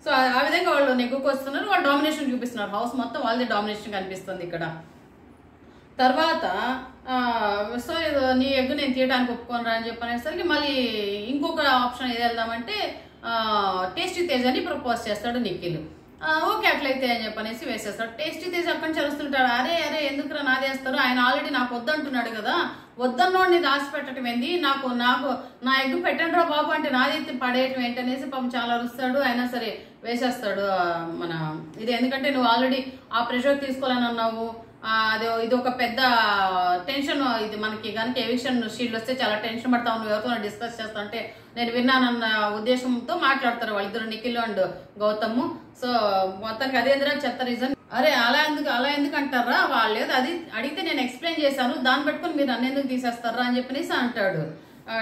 సో ఆ విధంగా వాళ్ళు నెగ్గుకు వస్తున్నారు, వాళ్ళు డామినేషన్ చూపిస్తున్నారు, హౌస్ మొత్తం వాళ్ళది డామినేషన్ కనిపిస్తుంది ఇక్కడ. తర్వాత సో నీ ఎగ్గు నేను తీయడానికి ఒప్పుకోనరా అని చెప్పనేసరికి మళ్ళీ ఇంకొక ఆప్షన్ ఏది వెళ్దామంటే టేస్టీ తేజ్ అని ప్రపోజ్ చేస్తాడు నిఖిల్. ఓకే అట్లయితే అని చెప్పనేసి వేసేస్తాడు. టేస్టీ తేజ్ అక్కడి నుంచి అరుస్తుంటాడు, అరే ఎందుకురా నాదేస్తారు, ఆయన ఆల్రెడీ నాకు వద్దంటున్నాడు కదా, వద్దన్నోడిని దాచి పెట్టడం ఏంది, నాకు నా ఎగ్గు పెట్టండి రా బాబు అంటే నాదైతే పడేయటం ఏంటనేసి పాపం చాలా అరుస్తాడు. అయినా సరే వేసేస్తాడు మన ఇది, ఎందుకంటే నువ్వు ఆల్రెడీ ఆ ప్రెషర్ తీసుకోవాలని అన్నావు, ఇది ఒక పెద్ద టెన్షన్, ఇది మనకి కనుక ఎవిక్షన్ షీల్డ్ వస్తే చాలా టెన్షన్ పడతావు, నువ్వు ఎవరితో డిస్కస్ చేస్తా అంటే నేను విన్నానన్న ఉద్దేశంతో మాట్లాడతారు వాళ్ళిద్దరు నిఖిల్ అండ్ గౌతమ్. సో మొత్తానికి అదేందిరా చెత్త రీజన్, అరే అలా ఎందుకు అంటారా, వాళ్ళు అది అడిగితే నేను ఎక్స్ప్లెయిన్ చేశాను, దాన్ని పెట్టుకుని మీరు నన్ను ఎందుకు తీసేస్తారా అని చెప్పనేసి అంటాడు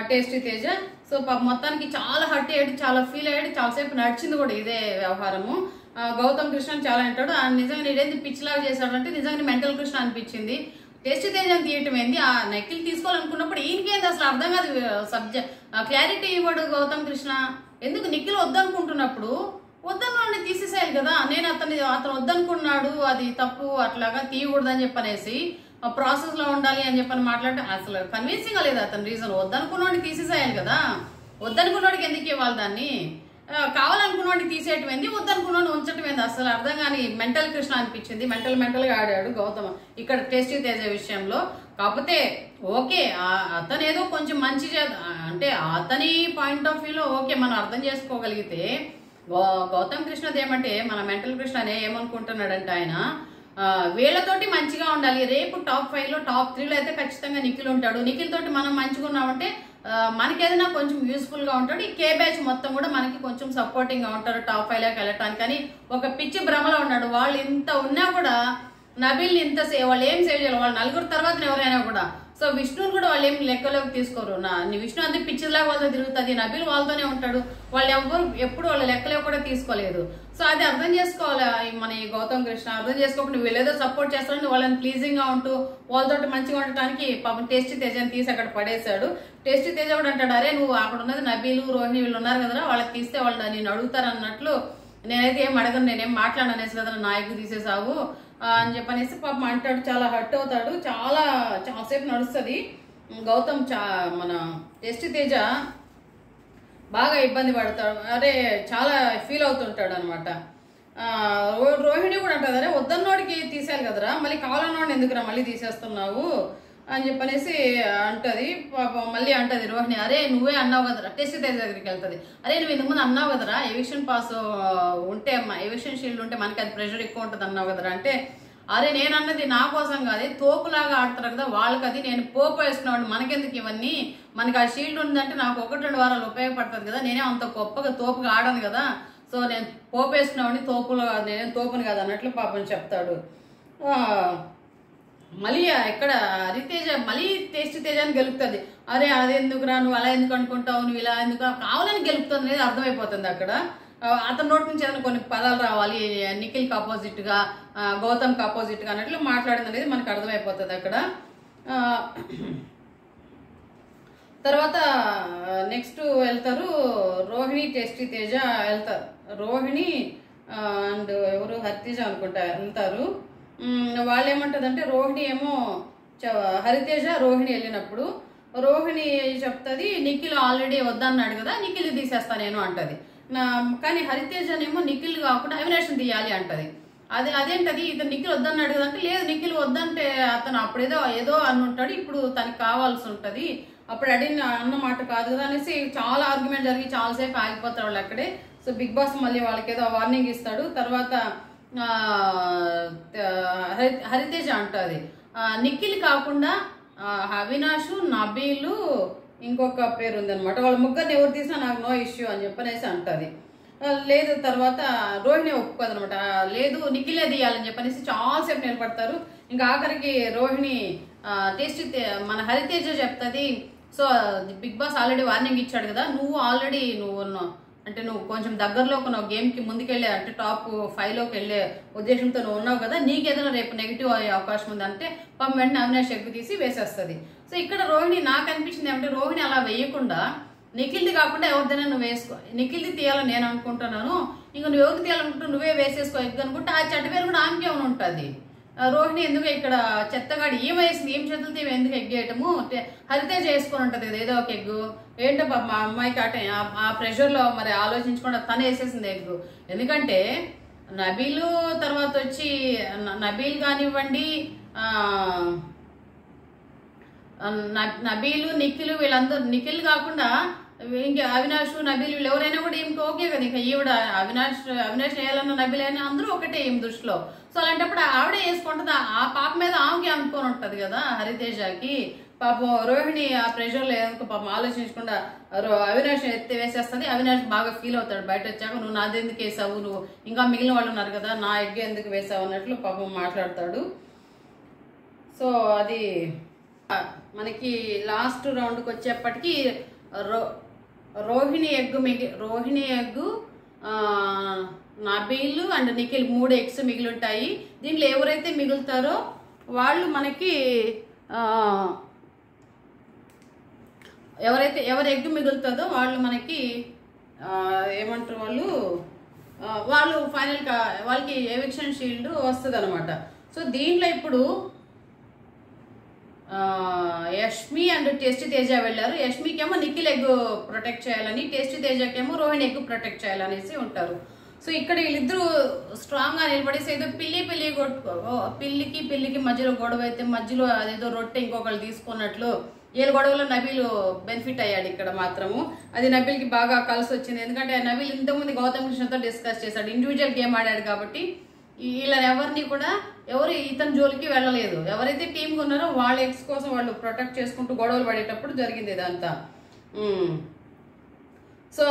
టేస్టీ తేజ. సో మొత్తానికి చాలా హర్ట్ అయ్యాడు, చాలా ఫీల్ అయ్యాడు, చాలాసేపు నడిచింది కూడా ఇదే వ్యవహారము. గౌతమ్ కృష్ణ చాలా అంటాడు, నిజంగా నేనేది పిచ్చిలాగా చేశాడు అంటే నిజంగా మెంటల్ కృష్ణ అనిపించింది, టెస్ట్ తేజాన్ని తీయటం ఏంది, ఆ నిఖిల్ తీసుకోవాలనుకున్నప్పుడు ఈయనకేంది అసలు అర్థం కాదు. క్లారిటీ ఇవ్వడు గౌతమ్ కృష్ణ. ఎందుకు నిఖిల్ వద్దనుకుంటున్నప్పుడు వద్దన్న తీసేసేయాలి కదా. నేను అతను వద్దనుకున్నాడు, అది తప్పు, అట్లాగా తీయకూడదని చెప్పనేసి ప్రాసెస్ లో ఉండాలి అని చెప్పని మాట్లాడితే అసలు కన్విన్సింగ్ లేదు అతని రీజన్. వద్దనుకున్నవాడిని తీసేసేయాలి కదా. వద్దనుకున్నవాడికి ఎందుకు ఇవ్వాలి దాన్ని? కావాలనుకున్నవాడిని తీసేయటం ఏంది, వద్దనుకున్నవాడిని ఉంచటం ఏంది? అసలు అర్థం కాని మెంటల్ కృష్ణ అనిపించింది. మెంటల్ గా ఆడాడు గౌతమ్ ఇక్కడ టేస్టీ తేజ విషయంలో. కాకపోతే ఓకే, అతను ఏదో కొంచెం మంచి అంటే అతని పాయింట్ ఆఫ్ వ్యూలో ఓకే మనం అర్థం చేసుకోగలిగితే, గౌతమ్ కృష్ణది ఏమంటే మన మెంటల్ కృష్ణనే ఏమనుకుంటున్నాడంటే ఆయన వీళ్ళతోటి మంచిగా ఉండాలి. రేపు టాప్ 5 లో టాప్ 3 లో అయితే ఖచ్చితంగా నిఖిల్ ఉంటాడు. నిఖిల్ తోటి మనం మంచిగా ఉన్నామంటే మనకేదైనా కొంచెం యూస్ఫుల్ గా ఉంటాడు. ఈ కే బ్యాచ్ మొత్తం కూడా మనకి కొంచెం సపోర్టింగ్ గా ఉంటారు టాప్ 5 లోకి వెళ్ళటానికి. కానీ ఒక పిచ్చి భ్రమలో ఉన్నాడు. వాళ్ళు ఇంత ఉన్నా కూడా నబీల్ ఇంత వాళ్ళు ఏం సేవ్ చేయాలి, వాళ్ళు నలుగురు తర్వాత ఎవరైనా కూడా. సో విష్ణుని కూడా వాళ్ళు ఏం లెక్కలోకి తీసుకోరు. విష్ణు అంతే పిచ్చిలాగా వాళ్ళతో తిరుగుతుంది, నబీల్ వాళ్ళతోనే ఉంటాడు. వాళ్ళు ఎవరు ఎప్పుడు వాళ్ళ లెక్కలో కూడా తీసుకోలేదు. సో అది అర్థం చేసుకోవాలి మన ఈ గౌతమ్ కృష్ణ. అర్థం చేసుకోకుండా వీళ్ళేదో సపోర్ట్ చేస్తారని వాళ్ళని ప్లీజింగ్ గా ఉంటూ వాళ్ళతో మంచిగా ఉండటానికి పాపం టేస్టీ తేజని తీసి అక్కడ పడేశాడు. టేస్టీ తేజ కూడా అంటాడు, అరే నువ్వు అక్కడ ఉన్నది నబీలు రోహిణి వీళ్ళు ఉన్నారు కదా, వాళ్ళకి తీస్తే వాళ్ళు నేను అడుగుతారు అన్నట్లు, నేనైతే ఏం అడగను, నేనేం మాట్లాడను అనేసి కదా నాయకు తీసేసావు అని చెప్పనేసి పాపం అంటాడు. చాలా హర్ట్ అవుతాడు. చాలాసేపు నడుస్తుంది. గౌతమ్ మన టెస్ట్ తేజ బాగా ఇబ్బంది పడతాడు. అరే చాలా ఫీల్ అవుతుంటాడు అనమాట. రోహిణి కూడా అంటుంది, అరే వద్దన్నోడికి తీసేయాలి కదరా, మళ్ళీ కావాలన్నోడిని ఎందుకురా మళ్ళీ తీసేస్తున్నావు అని చెప్పనేసి అంటది. మళ్ళీ అంటది రోహిణి, అరే నువ్వే అన్నావు కదరా. టెస్ట్ తేజ దగ్గరికి వెళ్తుంది, అరే నువ్వు ఇంతకుముందు అన్నావు కదరా ఎవిక్షన్ పాస్ ఉంటే ఎవిక్షన్ షీల్డ్ ఉంటే మనకి అది ప్రెషర్ ఎక్కువ ఉంటుంది అన్నావు కదరా అంటే, అరే నేను అన్నది నా కోసం కాదు, తోపులాగా ఆడతారు కదా వాళ్ళకి, అది నేను పోపు వేసుకున్నాడు, మనకెందుకు ఇవన్నీ, మనకి ఆ షీల్డ్ ఉందంటే నాకు 1-2 వారాలు ఉపయోగపడుతుంది కదా, నేనే అంత గొప్పగా తోపుగా ఆడను కదా, సో నేను పోపు వేసుకున్నామని తోపులో నేనేం తోపుని కాదు అన్నట్లు పాపని చెప్తాడు. మళ్ళీ ఇక్కడ హరితేజ మళ్ళీ టేస్ట్ తేజాన్ని గెలుపుతుంది. అరే అదెందుకురా, నువ్వు అలా ఎందుకు అనుకుంటావు, నువ్వు ఇలా ఎందుకు కావాలని గెలుపుతుంది అనేది అర్థమైపోతుంది అక్కడ. అతని నోటి నుంచి ఏదైనా కొన్ని పదాలు రావాలి, నిఖిల్కి ఆపోజిట్ గా గౌతమ్కి ఆపోజిట్ గా అన్నట్లు మాట్లాడింది అనేది మనకు అర్థమైపోతుంది అక్కడ. తర్వాత నెక్స్ట్ వెళ్తారు రోహిణి టేస్టీ తేజ వెళ్తారు. రోహిణి అండ్ ఎవరు హరితేజ అనుకుంటా వెళ్తారు. వాళ్ళు ఏమంటదంటే రోహిణి ఏమో హరితేజ రోహిణి వెళ్ళినప్పుడు రోహిణి చెప్తుంది, నిఖిల్ ఆల్రెడీ వద్దన్నాడు కదా, నిఖిల్ తీసేస్తా నేను అంటది. కానీ హరితేజనేమో నిఖిల్ కాకుండా అవినాష్ని తీయాలి అంటది. అదేంటది ఇతను నిఖిల్ వద్దన్నాడు కదా అంటే, లేదు నిఖిల్ వద్దంటే అతను అప్పుడేదో ఏదో అనుంటాడు, ఇప్పుడు తనకి కావాల్సి ఉంటది, అప్పుడు అన్న మాట కాదు కదా అనేసి చాలా ఆర్గ్యుమెంట్ జరిగి చాలాసేపు ఆగిపోతారు వాళ్ళు అక్కడే. సో బిగ్ బాస్ మళ్ళీ వాళ్ళకి ఏదో వార్నింగ్ ఇస్తాడు. తర్వాత హరితేజ అంటది, నిఖిల్ కాకుండా అవినాష్, నబీలు, ఇంకొక పేరు ఉందనమాట, వాళ్ళ ముగ్గురిని ఎవరు తీసినా నాకు నో ఇష్యూ అని చెప్పనేసి అంటది. లేదు తర్వాత రోహిణి ఒప్పుకోదనమాట, లేదు నిఖిలే తీయాలని చెప్పనేసి చాలాసేపు నిలబడతారు. ఇంకా ఆఖరికి రోహిణి మన హరితేజ చెప్తుంది, so Bigg Boss already warning ఇచ్చాడు కదా, నువ్వు ఆల్రెడీ నువ్వు కొంచెం దగ్గరలో ఒక గేమ్కి ముందుకెళ్ళే అంటే టాప్ 5 లోకి వెళ్ళే ఉద్దేశంతో నువ్వు ఉన్నావు కదా, నీకేదైనా రేపు నెగిటివ్ అయ్యే అవకాశం ఉంది అంటే పాపం వెంటనే అవినాష్ ఎగ్గు తీసి వేసేస్తుంది. సో ఇక్కడ రోహిణి నాకు అనిపించింది ఏమంటే, రోహిణి అలా వేయకుండా నిఖిల్ది కాకుండా ఎవరిదైనా నువ్వు వేసుకో, నిఖిల్ది తీయాలని నేను అనుకుంటున్నాను, ఇంక నువ్వు ఎవరికి తీయాలనుకుంటా నువ్వే వేసేసుకో ఎగ్గు అనుకుంటే ఆ చెట్టు పేరు కూడా ఆమెకే ఉంటుంది. రోహిణి ఎందుకు ఇక్కడ చెత్తగాడి ఏం వేసింది, ఏం చేతులతో ఎందుకు ఎగ్గేయటము, హరితేజ వేసుకొని ఉంటుంది కదా ఏదో ఒక ఎగ్గు, ఏంటో మా అమ్మాయికి ఆ ప్రెషర్లో మరి ఆలోచించకుండా తను వేసేసింది ఎగ్గు. ఎందుకంటే నబీలు తర్వాత వచ్చి నబీల్ కానివ్వండి, నబీలు నిఖిల్ వీళ్ళందరూ, నిఖిల్ కాకుండా ఇంకా అవినాష్ నబీల్ వీళ్ళు ఎవరైనా కూడా ఏమిటి ఓకే కదా, ఇంకా ఈవిడ అవినాష్ వేయాలన్న నబీల్ అయినా అందరూ ఒకటే ఏం దృష్టిలో. సో అలాంటప్పుడు ఆవిడే వేసుకుంటుంది, ఆ పాప మీద ఆమెకి అనుకొని ఉంటది కదా హరితేజకి. పాపం రోహిణి ఆ ప్రెషర్లో ఎందుకు పాపం ఆలోచించకుండా అవినాష్ ఎత్తి వేసేస్తుంది. అవినాష్ బాగా ఫీల్ అవుతాడు బయట వచ్చాక, నువ్వు నాదెందుకు వేసావు, నువ్వు ఇంకా మిగిలిన వాళ్ళు ఉన్నారు కదా నా ఎగ్ ఎందుకు వేసావు అన్నట్లు పాపం మాట్లాడతాడు. సో అది మనకి లాస్ట్ రౌండ్కి వచ్చేప్పటికి Rohini egg Nabeel and Nikhil 3 eggs మిగిలి ఉంటాయి. దీంట్లో ఎవరైతే మిగులుతారో వాళ్ళు మనకి ఎవరి ఎగ్ మిగులుతుందో వాళ్ళు మనకి ఏమంటారు వాళ్ళు ఫైనల్గా వాళ్ళకి ఎవిక్షన్ షీల్డ్ వస్తుంది అనమాట. సో దీంట్లో ఇప్పుడు యష్మి అండ్ టేస్టీ తేజ వెళ్ళారు. యష్మికేమో నిఖిల్ ఎగ్ ప్రొటెక్ట్ చేయాలని, టేస్టీ తేజకేమో రోహిణి ఎగ్ ప్రొటెక్ట్ చేయాలనేసి ఉంటారు. సో ఇక్కడ వీళ్ళిద్దరూ స్ట్రాంగ్ గా నిలబడేసి ఏదో పిల్లికి మధ్యలో గొడవ అయితే మధ్యలో అదేదో రొట్టె ఇంకొకళ్ళు తీసుకున్నట్లు వీళ్ళ గొడవలో నబీల్ బెనిఫిట్ అయ్యాడు. ఇక్కడ మాత్రము అది నబీల్కి బాగా కలిసి వచ్చింది. ఎందుకంటే నబీల్ ఇంతకుముందు గౌతమ్ కృష్ణతో డిస్కస్ చేశాడు, ఇండివిజువల్ గేమ్ ఆడాడు కాబట్టి వీళ్ళని ఎవరిని కూడా ఇతని జోలికి వెళ్ళలేదు. ఎవరైతే టీంగా ఉన్నారో వాళ్ళ ఎక్స్ కోసం వాళ్ళు ప్రొటెక్ట్ చేసుకుంటూ గొడవలు పడేటప్పుడు జరిగింది ఇదంతా. సో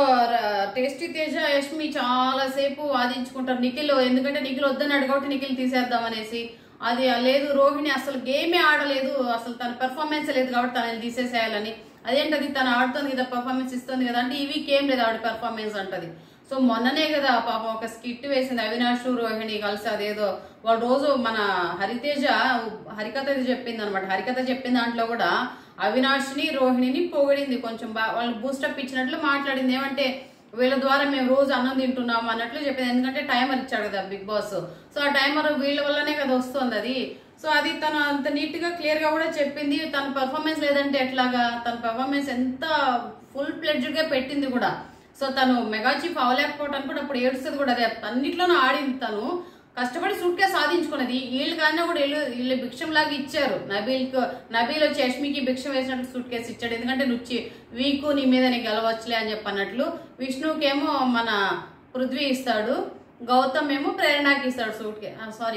టేస్టీ తేజ యష్మి చాలాసేపు వాదించుకుంటారు నిఖిల్, ఎందుకంటే నిఖిల్ వద్దన్నాడు కాబట్టి నిఖిల్ తీసేద్దాం అనేసి. అది లేదు, రోహిణి అసలు గేమే ఆడలేదు, అసలు తన పెర్ఫార్మెన్స్ లేదు కాబట్టి తనని తీసేసేయాలని. అదేంటది తను ఆడుతుంది కదా, పెర్ఫార్మెన్స్ ఇస్తుంది కదా అంటే ఈ వీక్ ఏం లేదు ఆవిడ పెర్ఫార్మెన్స్ అంటది. సో మొన్ననే కదా పాపం ఒక స్కిట్ వేసింది అవినాష్ రోహిణి కలిసి, అదేదో వాడు రోజు మన హరికథ చెప్పింది అనమాట. హరికథ చెప్పిన దాంట్లో కూడా అవినాష్ని రోహిణిని పొగిడింది, కొంచెం వాళ్ళు బూస్టప్ ఇచ్చినట్లు మాట్లాడింది. ఏమంటే వీళ్ళ ద్వారా మేము రోజు అన్నం తింటున్నాం అన్నట్లు చెప్పింది. ఎందుకంటే టైమర్ ఇచ్చాడు కదా బిగ్ బాస్. సో ఆ టైమర్ వీళ్ళ వల్లనే కదా వస్తుంది అది. సో అది తను అంత నీట్ గా క్లియర్ గా కూడా చెప్పింది. తన పెర్ఫార్మెన్స్ లేదంటే ఎట్లాగా, తన పెర్ఫార్మెన్స్ ఎంత ఫుల్ ప్లెడ్జ్డ్ గా పెట్టింది కూడా. సో తను మెగా చీఫ్ అవ్వలేకపోవటానికి కూడా అప్పుడు ఏడుస్తుంది కూడా. అదే అన్నిట్లోనూ ఆడింది, తను కష్టపడి సూట్ కేసు సాధించుకున్నది. వీళ్ళు కన్నా కూడా వీళ్ళు భిక్షం లాగా ఇచ్చారు. నబీల్ వచ్చి యష్మికి భిక్షం వేసినట్టు సూట్ కేసు ఇచ్చాడు. ఎందుకంటే నువ్వు వీకు నీ మీద నీకు గెలవచ్చులే అని చెప్పన్నట్లు. విష్ణుకేమో మన పృథ్వీ ఇస్తాడు, గౌతమ్ ఏమో ప్రేరణకి ఇస్తాడు సూట్ కేసు.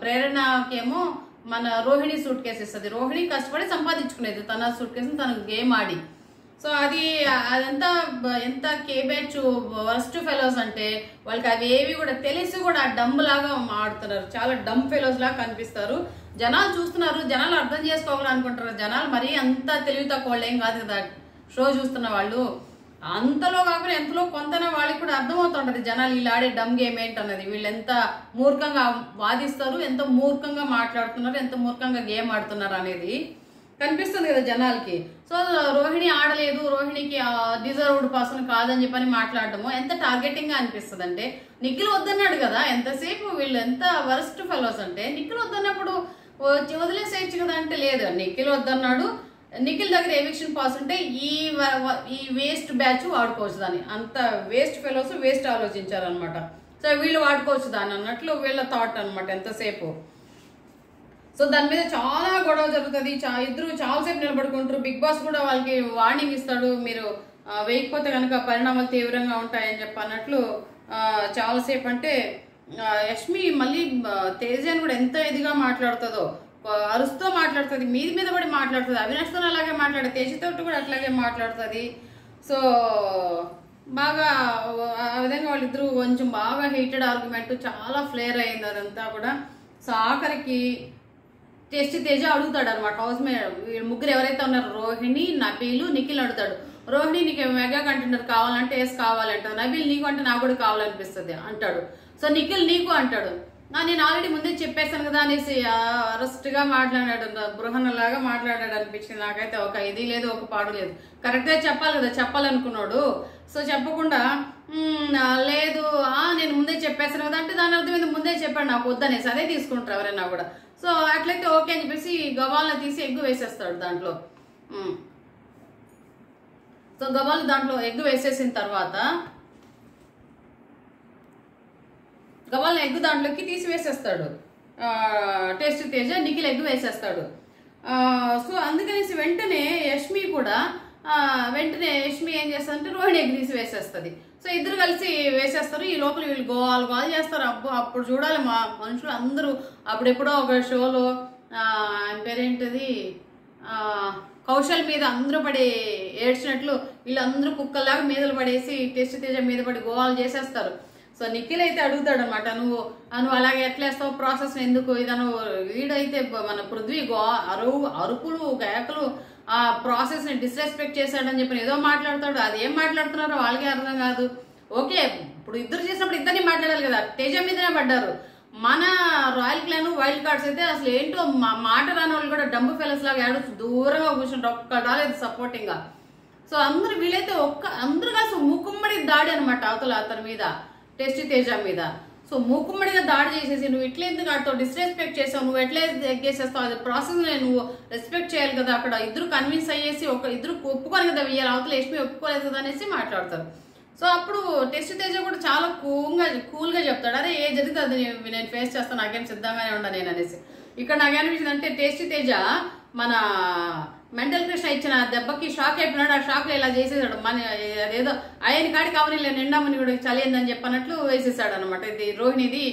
ప్రేరణకేమో మన రోహిణి సూట్ కేసు ఇస్తుంది. రోహిణి కష్టపడి సంపాదించుకునేది తన సూట్ కేసుని తనకు గేమ్ ఆడి. సో అదంతా ఎంత కేబేచ్ వర్స్ట్ ఫెలోస్ అంటే వాళ్ళకి అవి ఏవి కూడా తెలిసి కూడా డమ్ లాగా ఆడుతున్నారు. చాలా డమ్ ఫెలోస్ లాగా కనిపిస్తారు. జనాలు చూస్తున్నారు, జనాలు అర్థం చేసుకోవాలనుకుంటారు. జనాలు మరీ అంత తెలివి తక్కువ వాళ్ళు ఏం కాదు కదా షో చూస్తున్న వాళ్ళు. అంతలో కాకుండా ఎంతలో కొంతనే వాళ్ళకి కూడా అర్థమవుతుంటది జనాలు వీళ్ళు ఆడే డమ్ గేమ్ ఏంటన్నది. వీళ్ళు ఎంత మూర్ఖంగా వాదిస్తారు, ఎంత మూర్ఖంగా మాట్లాడుతున్నారు, ఎంత మూర్ఖంగా గేమ్ ఆడుతున్నారు అనేది కనిపిస్తుంది కదా జనాలకి. సో రోహిణి ఆడలేదు, రోహిణికి డిజర్వ్డ్ పర్సన్ కాదని చెప్పని మాట్లాడటము ఎంత టార్గెటింగ్ గా అనిపిస్తుంది అంటే. నిఖిల్ వద్దన్నాడు కదా, ఎంతసేపు వీళ్ళు ఎంత వరస్ట్ ఫెలోస్ అంటే. నిఖిల్ వద్దన్నప్పుడు వదిలేసేయచ్చు కదా అంటే లేదు, నిఖిల్ వద్దన్నాడు. నిఖిల్ దగ్గర ఎవిక్షన్ పాస్ ఉంటే ఈ వేస్ట్ బ్యాచ్ వాడుకోవచ్చు దాన్ని. అంత వేస్ట్ ఫెలోస్ వేస్ట్ ఆలోచించారు అనమాట. సో వీళ్ళు వాడుకోవచ్చు దాన్ని అన్నట్లు వీళ్ళ థాట్ అనమాట ఎంతసేపు. సో దాని మీద చాలా గొడవ జరుగుతుంది. ఇద్దరు చాలాసేపు నిలబడుకుంటారు. బిగ్ బాస్ కూడా వాళ్ళకి వార్నింగ్ ఇస్తాడు, మీరు వేయకపోతే కనుక పరిణామాలు తీవ్రంగా ఉంటాయని చెప్పి అన్నట్లు. చాలాసేపు అంటే యష్మి మళ్ళీ తేజాని కూడా ఎంత ఇదిగా మాట్లాడుతుందో, అరుస్తూ మాట్లాడుతుంది, మీద పడి మాట్లాడుతుంది. అవినాష్తో అలాగే మాట్లాడుతుంది, తేజతో కూడా అట్లాగే మాట్లాడుతుంది. సో బాగా ఆ విధంగా వాళ్ళిద్దరూ కొంచెం బాగా హీటెడ్ ఆర్గ్యుమెంట్, చాలా ఫ్లేర్ అయింది అదంతా కూడా. సో ఆఖరికి టేస్టీ తేజ అడుగుతాడు అనమాట హౌస్ మేడ్ ముగ్గురు ఎవరైతే ఉన్నారో రోహిణి, నబీలు, నిఖిల్ అడుగుతాడు. రోహిణి నీకు మెగా కంటెండర్ కావాలంటే ఎస్ కావాలంటాడు. నబీల్ నీకు అంటే నాకు కూడా కావాలనిపిస్తుంది అంటాడు. సో నిఖిల్ నీకు అంటాడు. నేను ఆల్రెడీ ముందే చెప్పేశాను కదా అనేసి అరెస్ట్ గా మాట్లాడాడు, బృహన్నలాగా మాట్లాడాడు అనిపించింది నాకైతే. ఒక ఇది లేదు, ఒక పాడు లేదు. కరెక్ట్ గా చెప్పాలి కదా, చెప్పాలనుకున్నాడు. సో చెప్పకుండా లేదు నేను ముందే చెప్పేశాను కదా అంటే దాని అర్థం ముందే చెప్పాడు నాకు వద్దనేసి అదే తీసుకుంటారు ఎవరైనా కూడా. సో అట్లయితే ఓకే అని చెప్పేసి గవాలను తీసి ఎగ్గు వేసేస్తాడు దాంట్లో. సో గవాలు దాంట్లో ఎగ్గు వేసేసిన తర్వాత గవాలను ఎగ్గు దాంట్లోకి తీసి వేసేస్తాడు టేస్టీ తేజ. నిఖిల్ ఎగ్గు వేసేస్తాడు. సో అందుకనేసి వెంటనే యష్మి ఏం చేస్తారంటే రోహిణి ఎగ్గు తీసి వేసేస్తుంది. సో ఇద్దరు కలిసి వేసేస్తారు. ఈ లోపల వీళ్ళు గోల్ చేస్తారు. అప్పుడు చూడాలి మా మనుషులు అందరూ. అప్పుడెప్పుడో ఒక షోలో ఆయన పేరేంటది కౌశల్ మీద అందరూ పడి ఏడ్చినట్లు వీళ్ళందరూ కుక్కల్లాగా మీదలు పడేసి టేస్టీ తేజ మీద పడి గోవాలు చేసేస్తారు. సో నిఖిల్ అయితే అడుగుతాడు అనమాట, నువ్వు అలాగే ఎట్లేస్తావు ప్రాసెస్ ఎందుకు ఇదను. వీడైతే మన పృథ్వీ అరుపులు కేకలు ఆ ప్రాసెస్ ని డిస్రెస్పెక్ట్ చేశాడని చెప్పి ఏదో మాట్లాడతాడు. అది ఏం మాట్లాడుతున్నారో వాళ్ళకే అర్థం కాదు. ఓకే ఇప్పుడు ఇద్దరు చేసినప్పుడు ఇద్దరిని మాట్లాడాలి కదా, తేజ మీదనే పడ్డారు. మన రాయల్ క్లాన్ వైల్డ్ కార్డ్స్ అయితే అసలు ఏంటో మాట రాని వాళ్ళు కూడా డంబు ఫెలస్ లాగా ఏడు దూరంగా కూర్చుంటారు, ఒక్క రాలేదు సపోర్టింగ్ గా. సో అందరూ వీలైతే అందరూ కాదు మూకుమ్మడి దాడి అనమాట అవతల అతని మీద, టెస్టీ తేజ మీద. సో మూకుమ్మడిగా దాడి చేసేసి నువ్వు ఇట్లా ఎందుకు ఆడితో డిస్రెస్పెక్ట్ చేసావు, నువ్వు ఎట్లా ఎగ్గేసేస్తావు, అది ప్రాసెస్ నువ్వు రెస్పెక్ట్ చేయాలి కదా. అక్కడ ఇద్దరు కన్విన్స్ అయ్యేసి ఇద్దరు ఒప్పుకోవాలి కదా, వెయ్యాలి అవతల యష్మి ఒప్పుకోలేదు కదా అనేసి మాట్లాడతారు. సో అప్పుడు టెస్టీ తేజ కూడా చాలా కూల్గా చెప్తాడు, అరే ఏ జరిగితే అది నేను ఫేస్ చేస్తాను, నాకేం సిద్ధంగానే ఉండా నేను అనేసి. ఇక్కడ నాకేమనిపించింది అంటే టేస్టీ తేజ మన మెంటల్ కృష్ణ ఇచ్చిన దెబ్బకి షాక్ అయిపోయినాడు, ఆ షాక్ లో ఇలా చేసేసాడు. మన అదేదో ఆయన కాడికి అవని నిండామని కూడా చలిందని చెప్పన్నట్లు వేసేసాడు అనమాట. ఇది రోహిణిది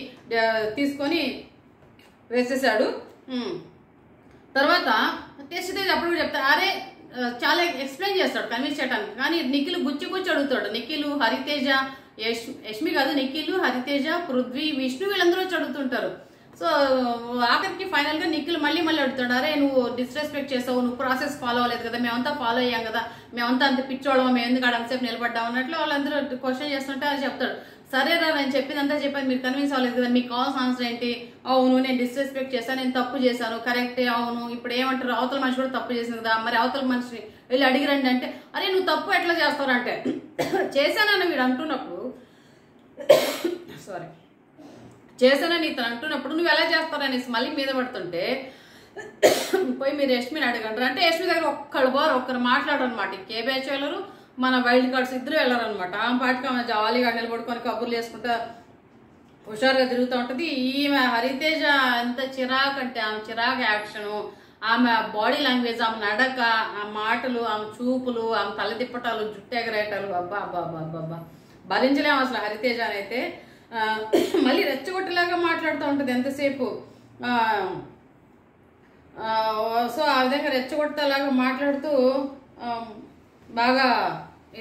తీసుకొని వేసేసాడు. తర్వాత టెస్ట్ తేజ్ అప్పుడు కూడా చెప్తాడు, అరే చాలా ఎక్స్ప్లెయిన్ చేస్తాడు కన్విన్స్ చేయడానికి. కానీ నిఖిల్ గుచ్చి అడుగుతాడు. నిఖిల్, హరితేజ, యష్మి కాదు, నిఖిల్, హరితేజ, పృథ్వీ, విష్ణు వీళ్ళందరూ వచ్చి అడుగుతుంటారు. సో ఆఖరికి ఫైనల్ గా నిఖిల్ మళ్ళీ అడుగుతాడు, అరే నువ్వు డిస్రెస్పెక్ట్ చేసావు, నువ్వు ప్రాసెస్ ఫాలో అవ్వలేదు కదా, మేమంతా ఫాలో అయ్యాం కదా, మేమంతా అంత పిచ్చోళ్ళం, మేము ఎందుకు అంతసేపు నిలబడ్డాం అన్నట్లు వాళ్ళందరూ క్వశ్చన్ చేస్తుంటే అది చెప్తాడు, సరేరా నేను చెప్పిందంతా చెప్పాను, మీరు కన్విన్స్ అవ్వలేదు కదా, మీకు కావాల్సిన ఆన్సర్ ఏంటి, అవును నేను డిస్రెస్పెక్ట్ చేశాను, నేను తప్పు చేశాను, కరెక్టే, అవును ఇప్పుడు ఏమంటారు అవతల మనిషి కూడా తప్పు చేసింది కదా, మరి అవతల మనిషిని వెళ్ళి అడిగిరండి అంటే, అరే నువ్వు తప్పు ఎట్లా చేస్తావు అంటే చేశానని వీడు అంటున్నప్పుడు సారీ చేశానని ఇతను అంటున్నప్పుడు నువ్వు ఎలా చేస్తారనేసి మళ్ళీ మీద పడుతుంటే పోయి మీరు యష్మిని అడగంటారు అంటే యష్మి దగ్గర ఒక్కరు మాట్లాడరు అనమాట. ఇంకే బ్యాచ్ వెళ్ళరు, మన వైల్డ్ కార్డ్స్ ఇద్దరు వెళ్ళరు అనమాట. ఆమె పాటికి ఆమె జాలీగా నిలబడుకొని కబుర్లు వేసుకుంటా హుషారుగా తిరుగుతూ ఉంటుంది. ఈమె హరితేజ ఎంత చిరాకు అంటే ఆమె చిరాకు యాక్షను, ఆమె బాడీ లాంగ్వేజ్, ఆమె నడక, ఆ మాటలు, ఆమె చూపులు, ఆమె తల తిప్పటాలు, జుట్టు ఎగరేటాలు, అబ్బా అబ్బా అబ్బా అబ్బా భరించలేము అసలు హరితేజ అయితే. మళ్ళీ రెచ్చగొట్టేలాగా మాట్లాడుతూ ఉంటుంది ఎంతసేపు. సో ఆ విధంగా రెచ్చగొట్టేలాగా మాట్లాడుతూ బాగా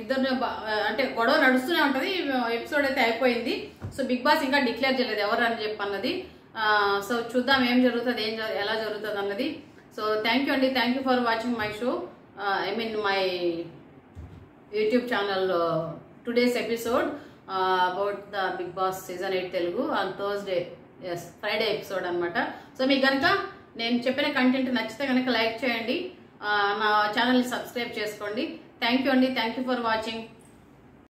ఇద్దరు అంటే గొడవ నడుస్తూనే ఉంటుంది. ఎపిసోడ్ అయితే అయిపోయింది. సో బిగ్ బాస్ ఇంకా డిక్లేర్ చేయలేదు ఎవరు అని చెప్పన్నది. సో చూద్దాం ఏం జరుగుతుంది, ఎలా జరుగుతుంది అన్నది. సో థ్యాంక్ యూ అండి, thank you for watching my show, I mean my YouTube channel today's episode about the Bigg Boss season 8 Telugu on Thursday, as Friday episode అనమాట. సో మీకు కనుక నేను చెప్పిన కంటెంట్ నచ్చితే కనుక లైక్ చేయండి, నా ఛానల్ని సబ్స్క్రైబ్ చేసుకోండి. థ్యాంక్ యూ అండి, థ్యాంక్ యూ ఫర్ వాచింగ్.